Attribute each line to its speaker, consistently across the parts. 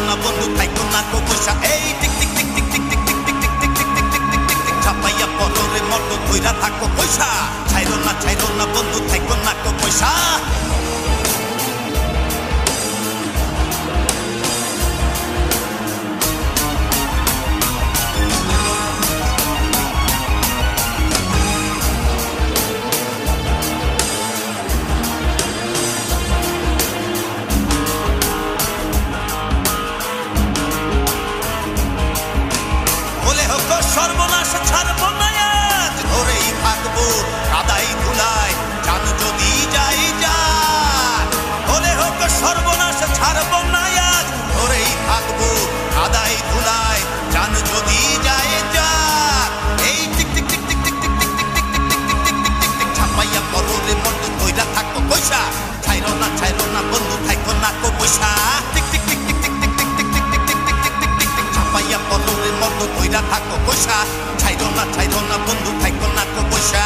Speaker 1: না বন্ধু থাইকো না কো পয়সা এই টিক টিক টিক টিক টিক টিক টিক টিক টিক টিক টিক টিক টিক টিক টিক টিক ছাপাইয়া পদরের মতো ধইরা থাকো পয়সা ছাইরো না বন্ধু থাইকো না কো পয়সা সর্বনাশ ছাড়বো না আজ ধরেই থাকবো কাদাই ধুলায় জান যদি যাই যায় বলে হোক সর্বনাশ ছাড়বো না আজ ধরেই থাকবো কাদাই ধুলায় জান যদি যাই যায় এই টিক টিক টিক টিক টিক টিক টিক টিক টিক টিক টিক টিক টিক টিক টিক ছাপাইয়া পররে মতো কইরা থাকো পয়সা ছাইরো না বন্ধু থাইকো না কো পয়সা টিক টিক টিক টিক টিক টিক টিক টিক টিক টিক টিক টিক টিক টিক টিক ছাপাইয়া পররে মতো কইরা থাকো পয়সা ছাইরো না বন্ধু থাইকো না কো পয়সা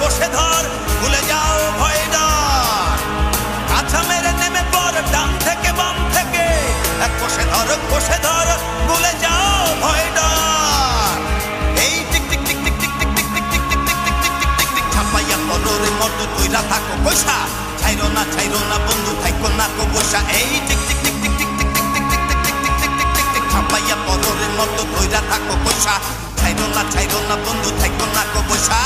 Speaker 1: বসে ধর ভুলে যাও ভয় ডর কাছা মেরে নেমে পড় ডান থেকে বাম থেকে এক বসে ধর ভুলে যাও ভয় ডর এই টিক টিক টিক টিক টিক টিক টিক টিক টিক টিক টিক টিক টিক টিক টিক টিক ছাপাইয়া পররে মতো কইরা থাকো পয়সা ছাইরো না বন্ধু থাইকো না কো পয়সা এই টিক টিক টিক টিক টিক টিক টিক টিক টিক টিক টিক টিক টিক টিক টিক ছাপাইয়া পররে মতো কইরা থাকো পয়সা ছাইরো না বন্ধু থাইকো না কো পয়সা